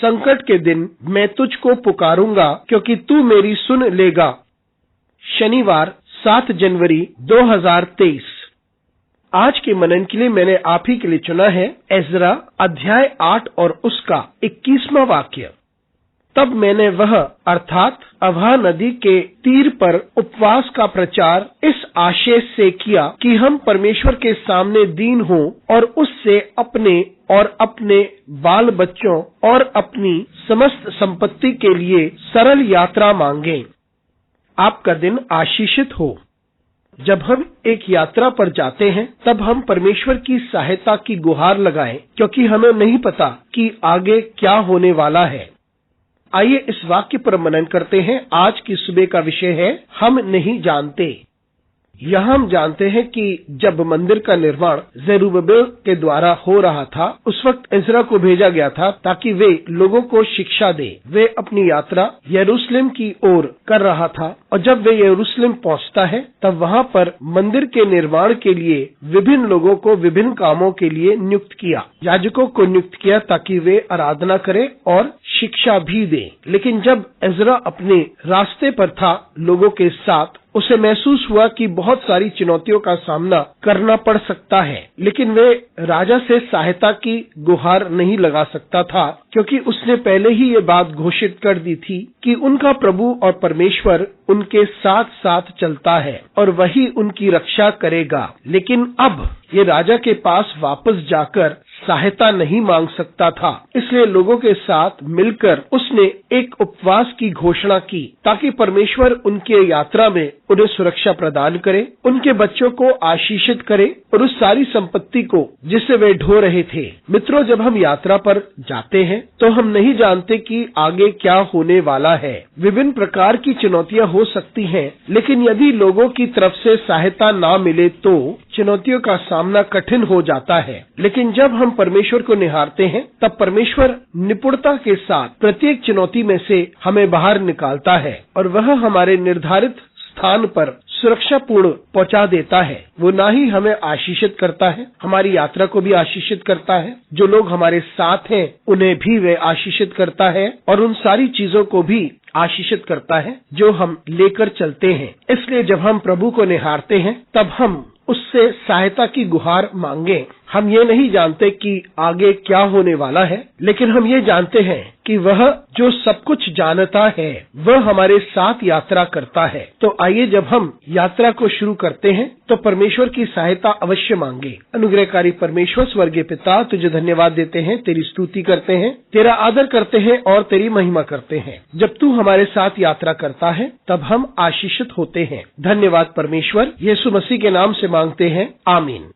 संकट के दिन मैं तुझको पुकारूंगा, क्योंकि तू मेरी सुन लेगा। शनिवार 7 जनवरी 2023। आज के मनन के लिए मैंने आप ही के लिए चुना है एजरा अध्याय 8 और उसका 21वां वाक्य। तब मैंने वह अर्थात अवाह नदी के तीर पर उपवास का प्रचार इस आशय से किया कि हम परमेश्वर के सामने दीन हों और उससे अपने और अपने बाल बच्चों और अपनी समस्त संपत्ति के लिए सरल यात्रा मांगें। आपका दिन आशीषित हो। जब हम एक यात्रा पर जाते हैं तब हम परमेश्वर की सहायता की गुहार लगाएं, क्योंकि हमें नहीं पता कि आगे क्या होने वाला है। आइए इस वाक्य पर मनन करते हैं। आज की सुबह का विषय है हम नहीं जानते। यहाँ हम जानते हैं कि जब मंदिर का निर्माण ज़ेरुब्बाबेल के द्वारा हो रहा था, उस वक्त इज़रा को भेजा गया था ताकि वे लोगों को शिक्षा दे। वे अपनी यात्रा यरूशलेम की ओर कर रहा था और जब वे यरूशलेम पहुंचता है तब वहां पर मंदिर के निर्माण के लिए विभिन्न लोगों को विभिन्न कामों के लिए नियुक्त किया। याजकों को नियुक्त किया ताकि वे आराधना करें और शिक्षा भी दें। लेकिन जब इज़रा अपने रास्ते पर था लोगों के साथ, उसे महसूस हुआ कि बहुत सारी चुनौतियों का सामना करना पड़ सकता है, लेकिन वे राजा से सहायता की गुहार नहीं लगा सकता था, क्योंकि उसने पहले ही ये बात घोषित कर दी थी कि उनका प्रभु और परमेश्वर उनके साथ साथ चलता है और वही उनकी रक्षा करेगा। लेकिन अब ये राजा के पास वापस जाकर सहायता नहीं मांग सकता था, इसलिए लोगों के साथ मिलकर उसने एक उपवास की घोषणा की ताकि परमेश्वर उनके यात्रा में उन्हें सुरक्षा प्रदान करे, उनके बच्चों को आशीषित करे और उस सारी संपत्ति को जिसे वे ढो रहे थे। मित्रों, जब हम यात्रा पर जाते हैं तो हम नहीं जानते कि आगे क्या होने वाला है। विभिन्न प्रकार की चुनौतियां हो सकती हैं, लेकिन यदि लोगों की तरफ से सहायता ना मिले तो चुनौतियों का सामना कठिन हो जाता है। लेकिन जब हम परमेश्वर को निहारते हैं तब परमेश्वर निपुणता के साथ प्रत्येक चुनौती में से हमें बाहर निकालता है और वह हमारे निर्धारित स्थान पर सुरक्षापूर्ण पहुंचा देता है। वो ना ही हमें आशीषित करता है, हमारी यात्रा को भी आशीषित करता है। जो लोग हमारे साथ हैं उन्हें भी वे आशीषित करता है और उन सारी चीजों को भी आशीषित करता है जो हम लेकर चलते हैं। इसलिए जब हम प्रभु को निहारते हैं तब हम उससे सहायता की गुहार मांगे। हम ये नहीं जानते कि आगे क्या होने वाला है, लेकिन हम ये जानते हैं कि वह जो सब कुछ जानता है वह हमारे साथ यात्रा करता है। तो आइए जब हम यात्रा को शुरू करते हैं तो परमेश्वर की सहायता अवश्य मांगे। अनुग्रहकारी परमेश्वर स्वर्गीय पिता, तुझे धन्यवाद देते हैं, तेरी स्तुति करते हैं, तेरा आदर करते हैं और तेरी महिमा करते हैं। जब तू हमारे साथ यात्रा करता है तब हम आशीषित होते हैं। धन्यवाद परमेश्वर, यीशु मसीह के नाम से मांगते हैं, आमीन।